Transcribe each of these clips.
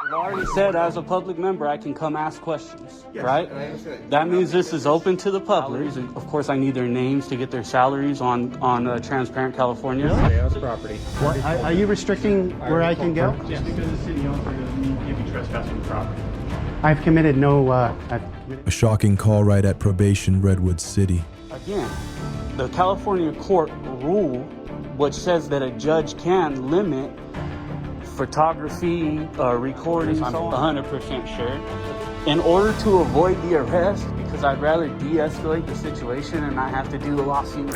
I've already said as a public member I can come ask questions, right? That means this is open to the public. Of course, I need their names to get their salaries on Transparent California. Stay on the property. What, are you restricting where I can go? Just because the city owns it doesn't mean you be trespassing the property. I've committed no, A shocking call right at probation, Redwood City. Again, the California court rule, which says that a judge can limit photography, recording, I'm 100% sure. In order to avoid the arrest, because I'd rather de-escalate the situation and not have to do a lawsuit.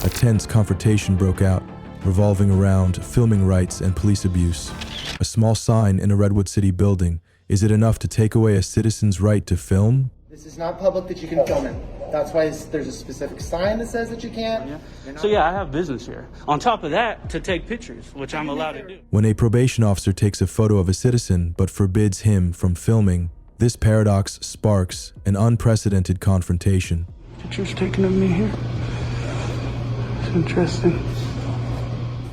A tense confrontation broke out, revolving around filming rights and police abuse. A small sign in a Redwood City building. Is it enough to take away a citizen's right to film? This is not public that you can film in. That's why there's a specific sign that says that you can't. Yeah. So yeah, I have business here. On top of that, to take pictures, which I'm allowed to do. When a probation officer takes a photo of a citizen but forbids him from filming, this paradox sparks an unprecedented confrontation. Pictures taken of me here. It's interesting. Is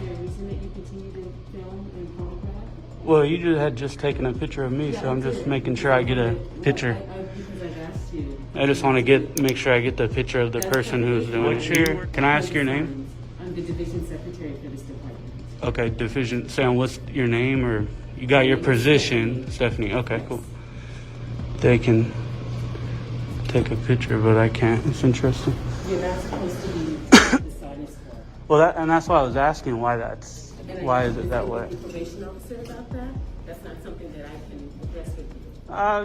there a reason that you continue to film and photograph? Well, you had just taken a picture of me, so I'm just making sure I get a picture. Because I've asked you. I just want to make sure I get the picture of the person who's doing it here. Can I ask your name? I'm the division secretary for this department. Okay, division. Sam, what's your name, or you got your position, Stephanie? Okay, cool. They can take a picture, but I can't. It's interesting. You're not supposed to be the sign is for. Well, that's why I was asking why is it that way? The probation officer about that? That's not something that I can address with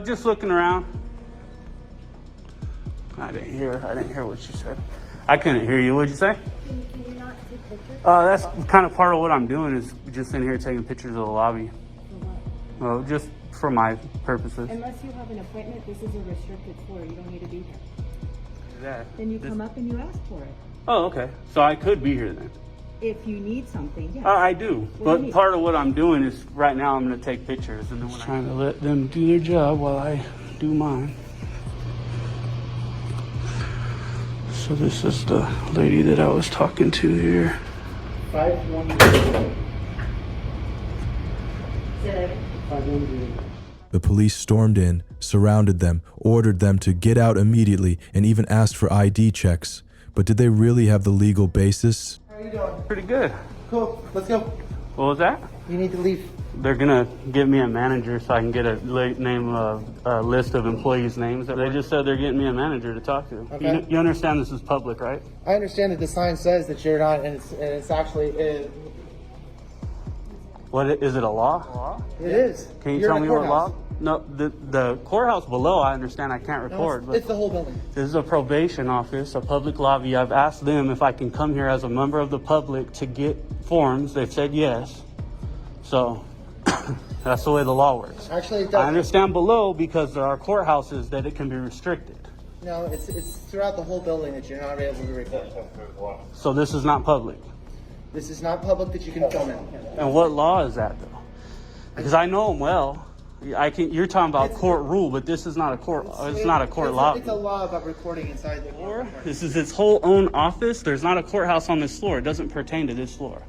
you. Just looking around. I didn't hear what you said. I couldn't hear you. What'd you say? Can you not take pictures? That's kind of part of what I'm doing is just in here taking pictures of the lobby. For what? Well, just for my purposes. Unless you have an appointment, this is a restricted floor. You don't need to be here. That. Then you come up and you ask for it. Oh, okay. So I could be here then. If you need something, yes. I do. What do you But need? part of what I'm doing is right now I'm going to take pictures and then when I'm trying to let them do their job while I do mine. So this is the lady that I was talking to here. 510. The police stormed in, surrounded them, ordered them to get out immediately, and even asked for ID checks. But did they really have the legal basis? How are you doing? Pretty good. Cool. Let's go. What was that? You need to leave. They're gonna give me a manager so I can get a list of employees' names. They just said they're getting me a manager to talk to. Okay. You understand this is public, right? I understand that the sign says that you're not, and it's actually What is it? A law? it is. Can you You're tell in a me what courthouse. law? No, the courthouse below. I understand I can't No, record, it's the but whole building. this is a probation office, a public lobby. I've asked them if I can come here as a member of the public to get forms. They've said yes. So that's the way the law works. Actually, it I does. understand below because there are courthouses that it can be restricted. No, it's throughout the whole building that you're not able to record. So this is not public. This is not public that you can film in. And what law is that though? Because I know them well. You're talking about court rule, but this is not a court. It's not a court law. It's a law about recording inside the court. This is its whole own office. There's not a courthouse on this floor. It doesn't pertain to this floor.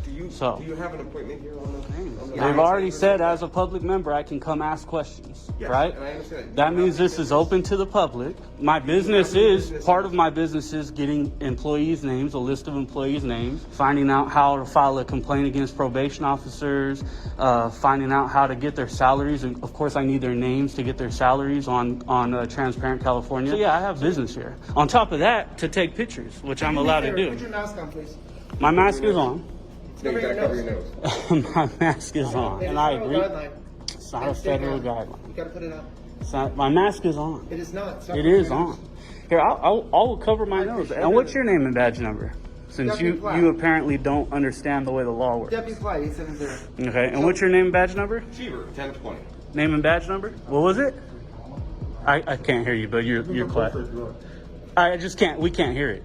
Do you have an appointment here on the They've already said as a public member I can come ask questions, right? And I understand. That means this is open to the public. My part of my business is getting employees' names, a list of employees' names, finding out how to file a complaint against probation officers, finding out how to get their salaries. And of course, I need their names to get their salaries on Transparent California. So yeah, I have business here. On top of that, to take pictures, which I'm allowed to Put do. your mask on, please. My mask is on. No, you gotta cover your nose. My mask is on, and I agree. It's not a federal guideline. You gotta put it on. My mask is on. It is not. It is on. Here, I'll cover my nose. And what's your name and badge number? Since you apparently don't understand the way the law works. Deputy Flight 870. Okay, and what's your name and badge number? Cheever, 1020. Name and badge number? What was it? I can't hear you, but you're quiet. I just can't. We can't hear it.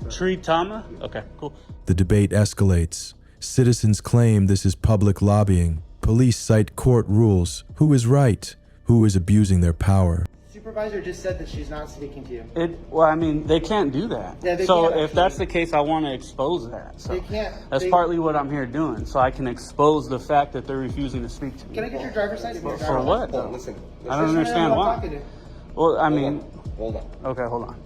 Tree Tama? Okay, cool. The debate escalates. Citizens claim this is public lobbying. Police cite court rules. Who is right? Who is abusing their power? supervisor just said that she's not speaking to you. Well, I mean, they can't do that. Yeah, they so can't, if that's the case, I want to expose that. So They can't. That's partly what I'm here doing, so I can expose the fact that they're refusing to speak to me. Can I get your driver's license? For what? Hold on, listen. I don't understand why. Well, I mean, Hold on. okay, hold on.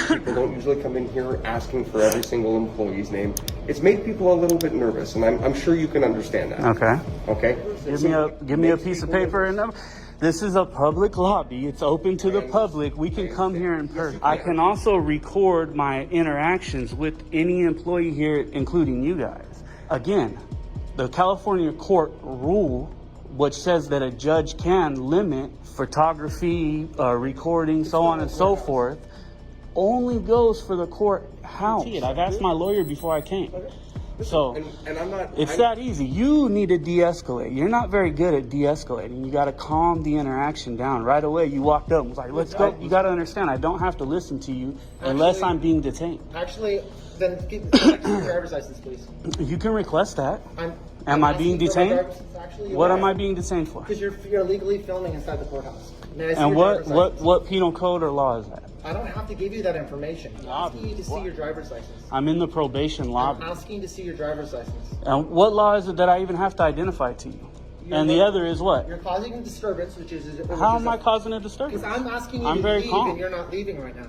People don't usually come in here asking for every single employee's name. It's made people a little bit nervous, and I'm sure you can understand that. Okay. Okay? Give me a piece of paper and this is a public lobby. It's open to the public. We can come here in person. I can also record my interactions with any employee here, including you guys. Again, the California court rule, which says that a judge can limit photography, recording, so on and so forth, only goes for the courthouse. I've asked my lawyer before I came. So and I'm not. it's that easy. You need to de-escalate. You're not very good at de-escalating. You got to calm the interaction down. Right away, you walked up and was like, let's go. You got to understand, I don't have to listen to you unless I'm being detained. Actually, then get your driver's license, please. You can request that. I'm Am I being asking for my detained? driver's license. Actually, What am I being detained for? Because you're illegally filming inside the courthouse. May I see And your what driver's license? what penal code or law is that? I don't have to give you that information. I'm asking you to see your driver's license. I'm in the probation I'm lobby. asking to see your driver's license. And what law is it that I even have to identify to you? And the other is what? You're causing a disturbance, which is. How am I causing a disturbance? Because I'm asking you I'm to very leave, calm. and you're not leaving right now.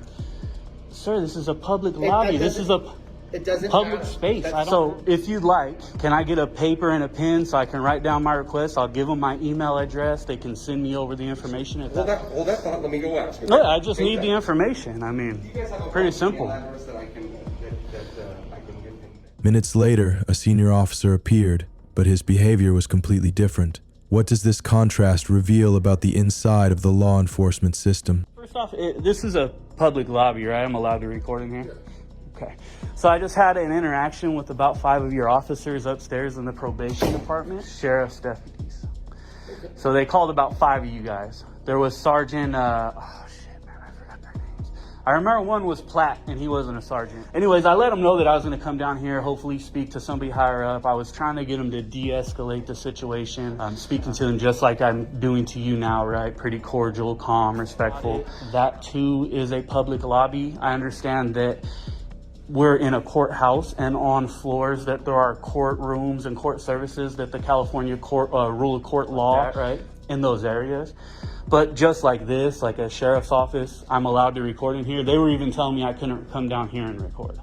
Sir, this is a public lobby. This is a It doesn't public matter. space. That's- So if you'd like, can I get a paper and a pen so I can write down my request? I'll give them my email address. They can send me over the information. Hold that thought. Let me go ask. No, I just need the that. information. I mean, Do you guys have a pretty phone simple. email address that I can give him? Minutes later, a senior officer appeared, but his behavior was completely different. What does this contrast reveal about the inside of the law enforcement system? First off, this is a public lobby, right? I'm allowed to record in here? Okay. So I just had an interaction with about 5 of your officers upstairs in the probation department, sheriff's deputies. So they called about 5 of you guys. There was Sergeant, I forgot their names. I remember one was Platt, and he wasn't a sergeant. Anyways, I let them know that I was going to come down here, hopefully speak to somebody higher up. I was trying to get them to de-escalate the situation. I'm speaking to them just like I'm doing to you now, right? Pretty cordial, calm, respectful. That too is a public lobby. I understand that we're in a courthouse, and on floors that there are courtrooms and court services that the California court rule of court law, right, in those areas. But just like this, like a sheriff's office, I'm allowed to record in here. They were even telling me I couldn't come down here and record,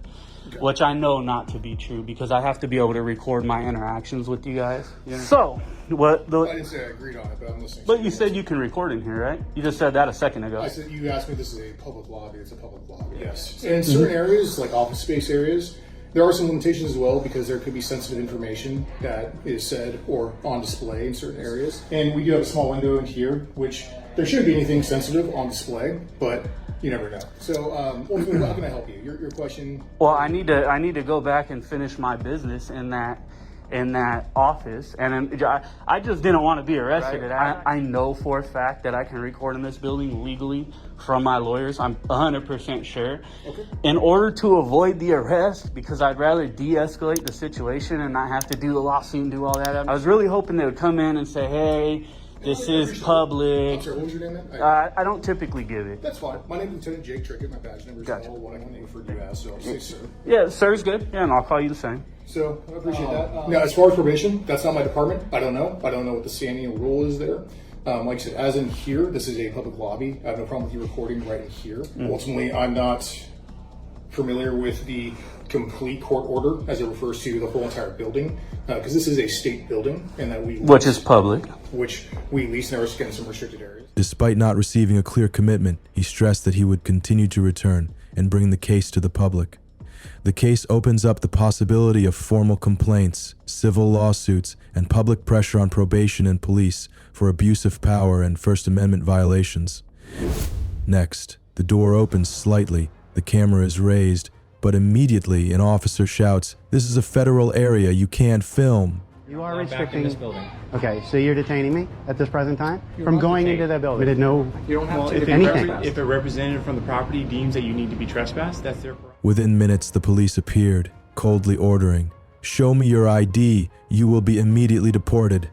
which I know not to be true because I have to be able to record my interactions with you guys. So, what I didn't say I agreed on it, but I'm listening. But you said you can record in here, right? You just said that a second ago. I said you asked me. This is a public lobby. It's a public lobby. Yes. And in certain areas, like office space areas, there are some limitations as well because there could be sensitive information that is said or on display in certain areas. And we do have a small window in here, which there shouldn't be anything sensitive on display, but you never know. So, ultimately, how can I help you? Your question. Well, I need to go back and finish my business in that office, and I just didn't want to be arrested. Right. I know for a fact that I can record in this building legally from my lawyers. I'm 100% sure. Okay. In order to avoid the arrest, because I'd rather de-escalate the situation and not have to do the lawsuit and do all that. I was really hoping they would come in and say, hey, this is public. I'm sorry, what was your name then? I don't typically give it. That's fine. My name is Lieutenant Jake Trickett. My badge number is Gotcha. what I can refer to you as, so I'll say sir. Yeah, sir's good. Yeah, and I'll call you the same. So I appreciate that. Now, as far as probation, that's not my department. I don't know. I don't know what the standing rule is there. Like I said, as in here, this is a public lobby. I have no problem with you recording right in here. Ultimately, I'm not familiar with the complete court order as it refers to the whole entire building, because this is a state building, and that Which is public. which we lease, and there are again some restricted areas. Despite not receiving a clear commitment, he stressed that he would continue to return and bring the case to the public. The case opens up the possibility of formal complaints, civil lawsuits, and public pressure on probation and police for abuse of power and First Amendment violations. Next, the door opens slightly, the camera is raised, but immediately an officer shouts, "This is a federal area, you can't film." You are Back in restricting. this building. Okay, so you're detaining me at this present time from going into that building. We did no. You don't have Well, to. if If, anything. if a representative from the property deems that you need to be trespassed, that's their problem. Within minutes, the police appeared, coldly ordering, "Show me your ID, you will be immediately deported."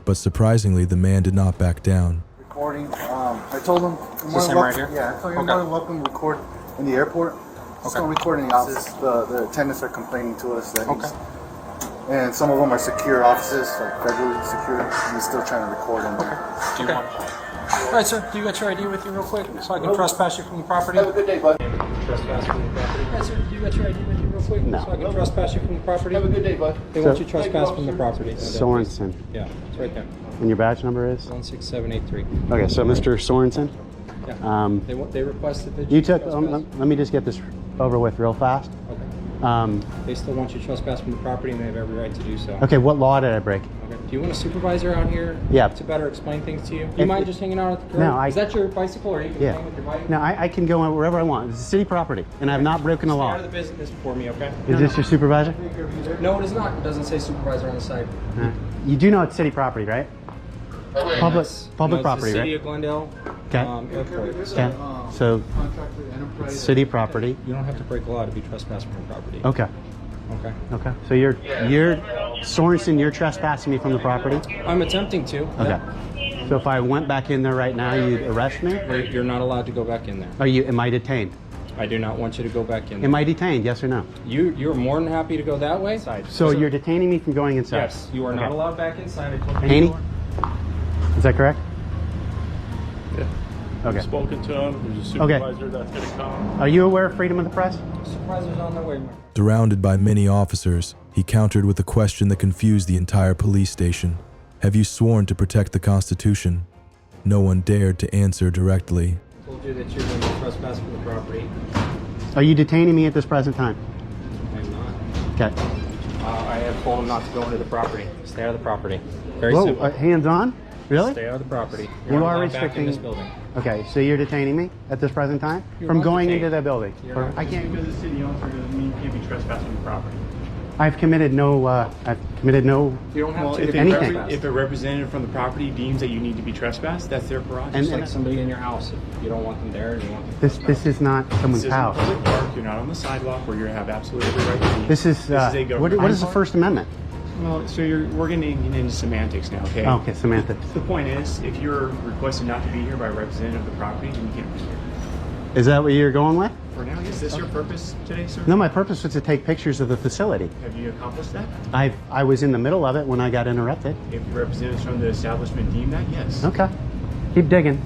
But surprisingly, the man did not back down. Recording. I told him. This him right here? Yeah, I told you Okay. you're more than welcome to record in the airport. Just don't record in the office. The attendants are complaining to us that and some of them are secure offices, like federally secure, and he's still trying to record them. Do you want? All right, sir. Do you got your ID with you real quick so I can trespass you from the property? Have a good day, bud. Trespass from the property. All right, sir. Do you got your ID with you real quick No. so I can trespass you from the property? Have a good day, bud. They want you trespass from the property. Sorensen. Yeah, it's right there. And your badge number is? 16783. Okay, so Mr. Sorensen, Yeah. They requested that you took, trespass. let me just get this over with real fast. Okay. They still want you to trespass from the property, and they have every right to do so. Okay, what law did I break? Okay. Do you want a supervisor out here Yeah. to better explain things to you? Do you mind just hanging out at the curb? No, Is that your bicycle, or you can hang with your bike? No, I can go wherever I want. It's city property, and I've not broken a Stay law. out of the business for me, okay? Is this your supervisor? No, it is not. It doesn't say supervisor on the side. You do know it's city property, right? Public Yes. property, the City right? of Glendale Okay. Airport. So Okay. So, city property. you don't have to break law to be trespassed from the property. Okay. Okay. Okay. So you're Sorensen. You're trespassing me from the property. I'm attempting to. Okay. So if I went back in there right now, you'd arrest me? You're not allowed to go back in there. Are you? Am I detained? I do not want you to go back in there. Am I detained? Yes or no? You're more than happy to go that way. So you're detaining me from going inside? Yes. You are not Okay. allowed back inside. I told you Haney? before. Is that correct? Yeah. Okay. I've spoken to him. There's a Okay. supervisor that's going to come. Are you aware of freedom of the press? Supervisor's on their way, Mark. Surrounded by many officers, he countered with a question that confused the entire police station. Have you sworn to protect the Constitution? No one dared to answer directly. I told you that you're going to trespass from the property. Are you detaining me at this present time? I'm not. Okay. I have told him not to go into the property. Stay out of the property. Very Whoa, simple. hands on? Really? Stay out of the property. You You're are not back in restricting. this building. Okay, so you're detaining me at this present time You're from not going detained. into that building. You're Or not I can't. Because the city owns it doesn't mean you can't be trespassing from the property. I've committed no. You don't have Well, to if, anything. if a representative from the property deems that you need to be trespassed, that's their prerogative. And- Just like somebody in your house. If you don't want them there and you want them This is not someone's This isn't house. public park. You're not on the sidewalk where you have absolutely every right to be. This is. a government What is the park. First Amendment? Well, so we're getting into semantics now, okay? Okay, semantics. The point is, if you're requested not to be here by a representative of the property, then you can't be here. Is that what you're going with? For now, is this your purpose today, sir? No, my purpose was to take pictures of the facility. Have you accomplished that? I was in the middle of it when I got interrupted. If representatives from the establishment deem that, yes. Okay. Keep digging.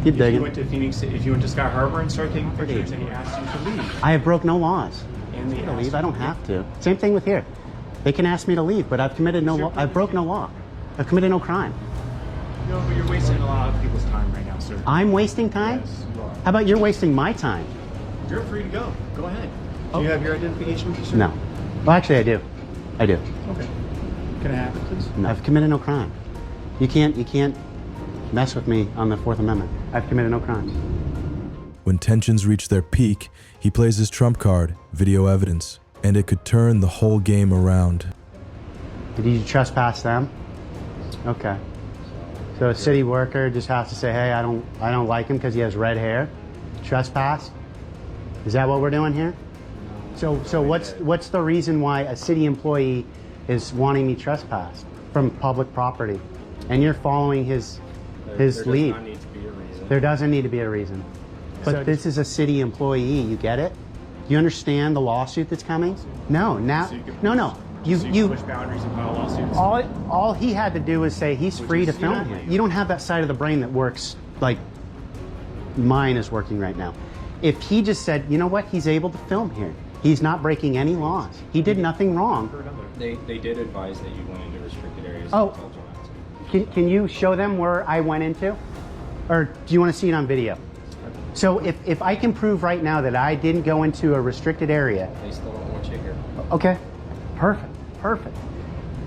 Keep If you digging. went to Phoenix, if you went to Sky Harbor and started taking pictures and he asked you to leave, I have broke no laws. and they To asked leave, I you don't to have to. Same thing with here. They can ask me to leave, but I've committed no law. I've broke no law. I've committed no crime. No, but you're wasting a lot of people's time right now, sir. I'm wasting time? Yes, you are. How about you're wasting my time? You're free to go. Go ahead. Do you have your identification with you, sir? No. Well, actually, I do. I do. Okay. Can I have it, please? No, I've committed no crime. You can't mess with me on the Fourth Amendment. I've committed no crimes. When tensions reach their peak, he plays his trump card, video evidence, and it could turn the whole game around. Did you trespass them? Okay. So a city worker just has to say, "Hey, I don't like him because he has red hair." Trespass? Is that what we're doing here? So what's the reason why a city employee is wanting me trespassed from public property, and you're following his lead? There does not need to be a reason. There doesn't need to be a reason. But this is a city employee. You get it? You understand the lawsuit that's coming? No. Now, So you can no. So you push boundaries and file lawsuits? All he had to do was say he's free to is film illegal. here. You don't have that side of the brain that works like mine is working right now. If he just said, you know what, he's able to film here. He's not breaking any laws. He did nothing wrong. They did advise that you went into restricted areas. Oh. I told you not to. Can you show them where I went into? Or do you want to see it on video? So if I can prove right now that I didn't go into a restricted area. They still don't want you here. Okay, perfect.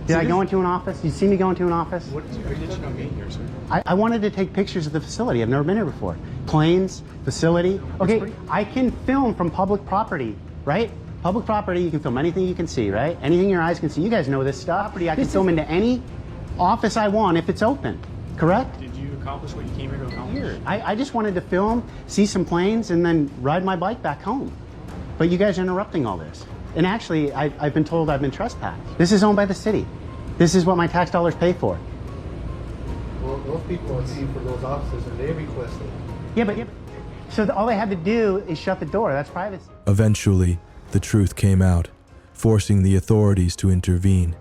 Did I go into an office? You see me go into an office? What did you come in here, sir? I wanted to take pictures of the facility. I've never been here before. Planes, facility. Okay, I can film from public property, right? Public property, you can film anything you can see, right? Anything your eyes can see. You guys know this stuff. I can film into any office I want if it's open, correct? Did you accomplish what you came here to accomplish? I just wanted to film, see some planes, and then ride my bike back home. But you guys are interrupting all this. And actually, I've been told I've been trespassed. This is owned by the city. This is what my tax dollars pay for. Well, those people are paying for those offices and they requested. Yeah, but so all they had to do is shut the door. That's privacy. Eventually, the truth came out, forcing the authorities to intervene.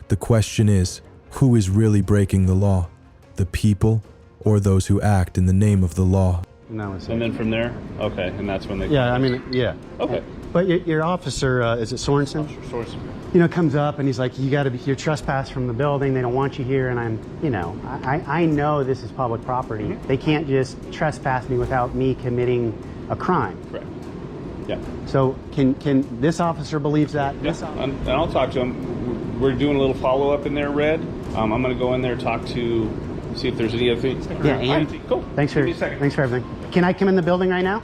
The question is, who is really breaking the law? The people or those who act in the name of the law? And that was it. And then from there, okay, and that's when they. Yeah, I mean, yeah. Okay. But your officer, is it Sorensen? Source. Comes up and he's like, you're trespassed from the building. They don't want you here. And I know this is public property. Mm-hmm. They can't just trespass me without me committing a crime. Correct. Yeah. So can this officer believes that? Yes. And I'll talk to him. We're doing a little follow up in there, Red. I'm going to go in there, talk to, see if there's any other things. Yeah, Ian. Cool. Thanks Give me a second. for everything. Can I come in the building right now?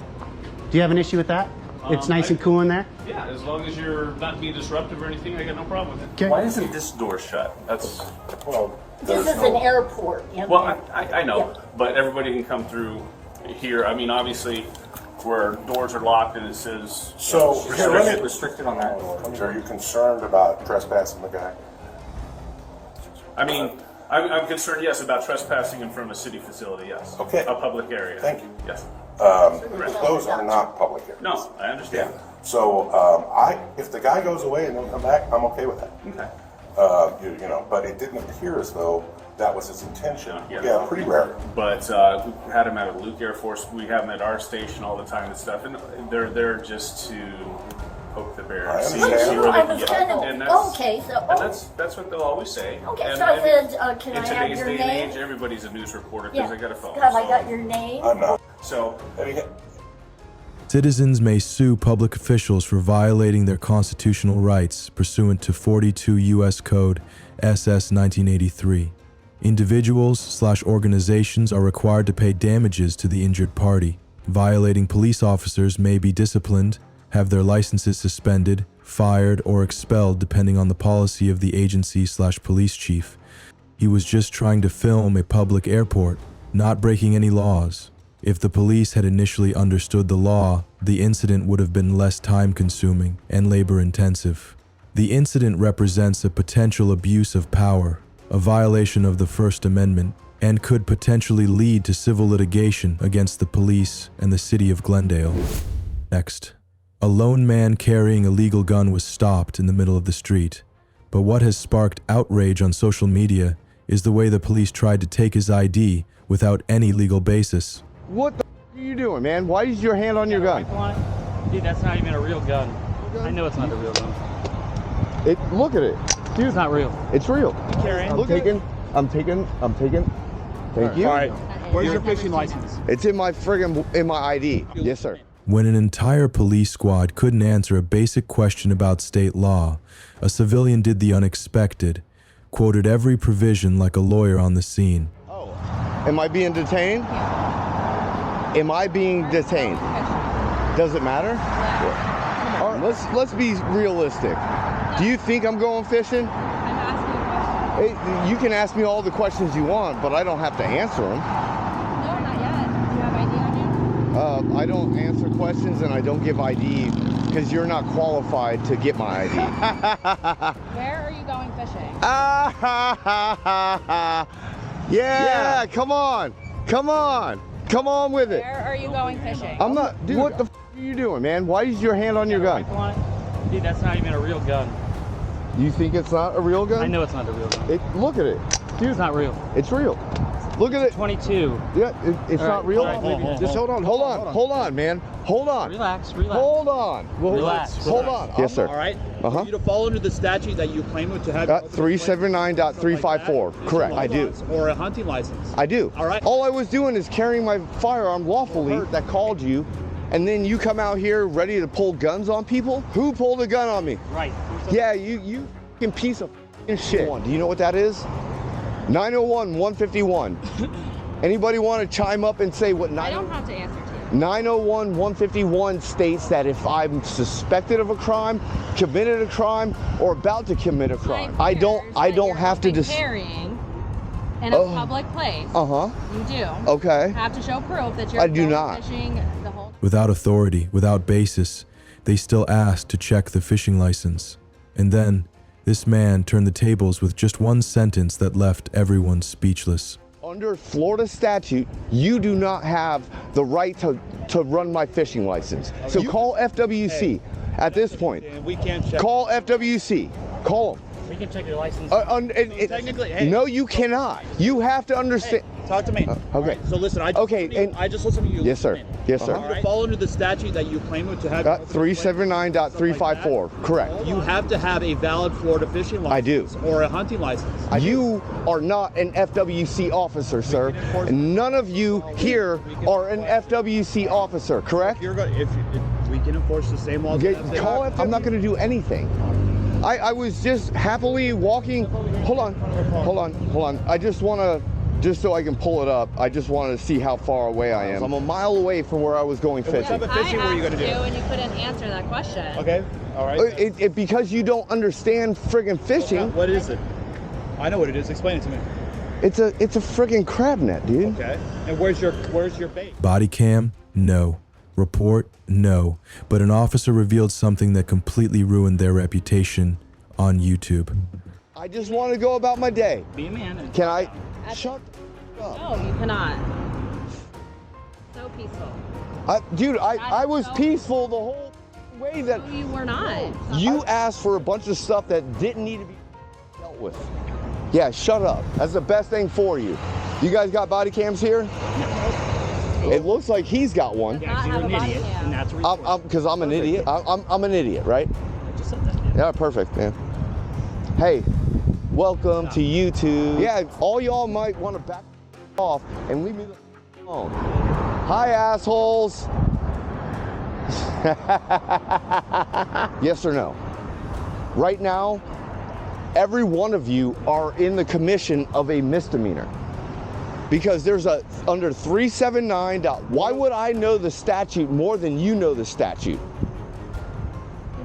Do you have an issue with that? It's nice and cool in there. Yeah, as long as you're not being disruptive or anything, I got no problem with it. Okay. Why isn't this door shut? That's, well, This is an airport. well, I know, but everybody can come through here. I mean, obviously, where doors are locked and it says So, restricted on that. Are you concerned about trespassing the guy? I mean, I'm concerned, yes, about trespassing in front of a city facility, yes. Okay. A public area. Thank you. Yes. Those are not public areas. No, I understand. So, if the guy goes away and don't come back, I'm okay with that. Okay. But it didn't appear as though that was his intention. Yeah. Yeah, pretty rare. But we had him at Luke Air Force. We have him at our station all the time and stuff. And they're there just to poke the bear. I See understand. where I they was can get. kind of, And that's, okay, so, and that's what they'll always say. okay, And- so I and said, can in I have today's your day and name? age, everybody's a news reporter because Yeah, they got a phone. have I so- got your name? I'm not. So, Citizens may sue public officials for violating their constitutional rights pursuant to 42 U.S. Code SS 1983. Individuals/organizations are required to pay damages to the injured party. Violating police officers may be disciplined, have their licenses suspended, fired, or expelled depending on the policy of the agency/police chief. He was just trying to film a public airport, not breaking any laws. If the police had initially understood the law, the incident would have been less time-consuming and labor-intensive. The incident represents a potential abuse of power, a violation of the First Amendment, and could potentially lead to civil litigation against the police and the city of Glendale. Next, a lone man carrying a legal gun was stopped in the middle of the street. But what has sparked outrage on social media is the way the police tried to take his ID without any legal basis. What the are you doing, man? Why is your hand on your gun? Dude, that's not even a real gun. I know it's not a real gun. Look at it. Dude, It's not real. it's real. Carrying. I'm taking. Thank you. All right. Where's your fishing license? It's in my ID. Yes, sir. When an entire police squad couldn't answer a basic question about state law, a civilian did the unexpected, quoted every provision like a lawyer on the scene. Oh, am I being detained? Am I being detained? Does it matter? All right, let's be realistic. Do you think I'm going fishing? I'm asking you a question. Hey, you can ask me all the questions you want, but I don't have to answer them. No, not yet. Do you have ID on you? I don't answer questions and I don't give ID because you're not qualified to get my ID. Where are you going fishing? Yeah, come on with it. Where are you going fishing? I'm not, dude, what the are you doing, man? Why is your hand on your gun? Dude, that's not even a real gun. You think it's not a real gun? I know it's not a real gun. Look at it. Dude, It's not real. it's real. Look at it. 22. Yeah, it's All not right, real. all right, Just hold on, man. Hold on. Relax. Hold on. Relax. Hold on. Yes, sir. All right. Uh-huh. You to fall under the statute that you claim to have. 379.354. Correct, I do. Or a hunting license. I do. All right. All I was doing is carrying my firearm lawfully that called you, and then you come out here ready to pull guns on people? Who pulled a gun on me? Right. Yeah, you fucking piece of shit. Do you know what that is? 901-151. Anybody want to chime up and say what I don't have to answer to you. 901-151 states that if I'm suspected of a crime, committed a crime, or about to commit a crime, I don't have to carrying in a public place. Uh-huh. You do. Okay. Have to show proof that you're I do going not. fishing the whole. Without authority, without basis, they still asked to check the fishing license. And then, this man turned the tables with just one sentence that left everyone speechless. On Under Florida statute, you do not have the right to run my fishing license. So call FWC at this point. We can't check. Call FWC. Call them. We can check your license. Technically, hey. No, you cannot. You have to understand. Talk to me. Okay. All right, so listen, I just listened to you. Yes, sir. Yes, sir. All right. Fall under the statute that you claim to have. 379.354. Correct. You have to have a valid Florida fishing license. I do. Or a hunting license. You are not an FWC officer, sir. And none of you here are an FWC officer, correct? If we can enforce the same laws. I'm not going to do anything. I was just happily walking. Hold on. I just want to, just so I can pull it up, I just wanted to see how far away I am. I'm a mile away from where I was going fishing. What type of fishing were you going to do? And you couldn't answer that question. Okay, all right. Because you don't understand friggin' fishing. Okay. What is it? I know what it is. Explain it to me. It's a friggin' crab net, dude. Okay. And where's your bait? Body cam? No. Report? No. But an officer revealed something that completely ruined their reputation on YouTube. I just want to go about my day. Be a man. Can I? Shut up. No, you cannot. So peaceful. Dude, I was peaceful the whole way that... No, you were not. You asked for a bunch of stuff that didn't need to be dealt with. Yeah, shut up. That's the best thing for you. You guys got body cams here? It looks like he's got one. Yeah, you're an idiot, and that's because I'm an idiot. I'm an idiot, right? I just said that. Yeah, perfect, man. Hey, welcome to YouTube. Yeah, all y'all might want to back off and leave me alone. Hi, assholes. Yes or no? Right now, every one of you are in the commission of a misdemeanor. Because there's under 379. Why would I know the statute more than you know the statute?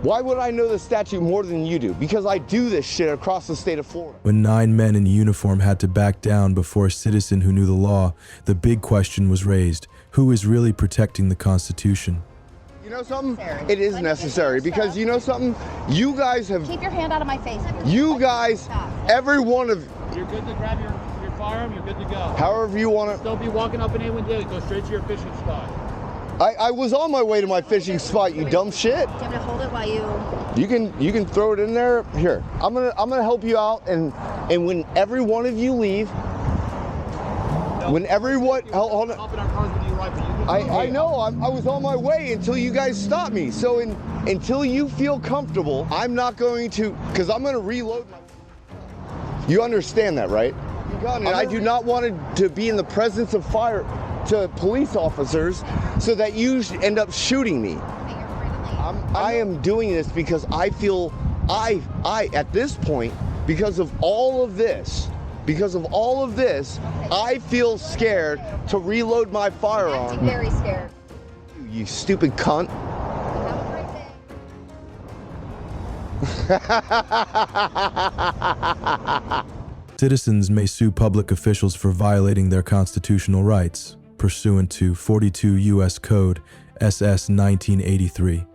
Why would I know the statute more than you do? Because I do this shit across the state of Florida. When 9 men in uniform had to back down before a citizen who knew the law, the big question was raised: who is really protecting the Constitution? You know something? It is necessary because you know something? You guys have... Keep your hand out of my face. You guys, every one of... You're good to grab your firearm, you're good to go. However you want to... Don't be walking up and in with you. Go straight to your fishing spot. I was on my way to my fishing spot, you dumb shit. Do you want me to hold it while you... You can throw it in there. Here, I'm gonna help you out, and when every one of you leave, when everyone... Hold on. I know, I was on my way until you guys stopped me. So until you feel comfortable, I'm not going to, because I'm going to reload my... You understand that, right? And I do not want to be in the presence of fire to police officers so that you end up shooting me. I am doing this because I feel, at this point, because of all of this, I feel scared to reload my firearm. I'm very scared. You stupid cunt. Citizens may sue public officials for violating their constitutional rights, pursuant to 42 U.S. Code SS 1983.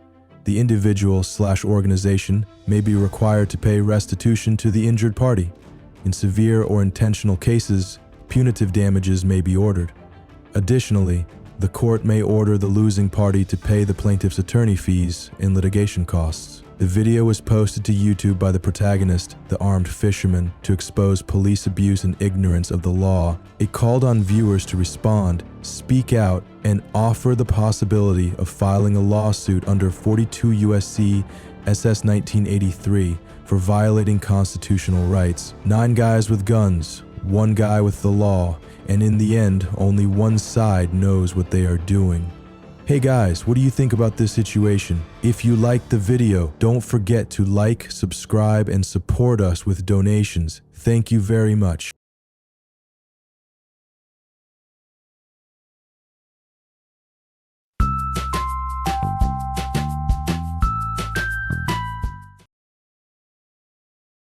The individual/organization may be required to pay restitution to the injured party. In severe or intentional cases, punitive damages may be ordered. Additionally, the court may order the losing party to pay the plaintiff's attorney fees and litigation costs. The video was posted to YouTube by the protagonist, the armed fisherman, to expose police abuse and ignorance of the law. It called on viewers to respond, speak out, and offer the possibility of filing a lawsuit under 42 U.S.C. SS 1983 for violating constitutional rights. 9 guys with guns, 1 guy with the law, and in the end, only one side knows what they are doing. Hey guys, what do you think about this situation? If you liked the video, don't forget to like, subscribe, and support us with donations. Thank you very much.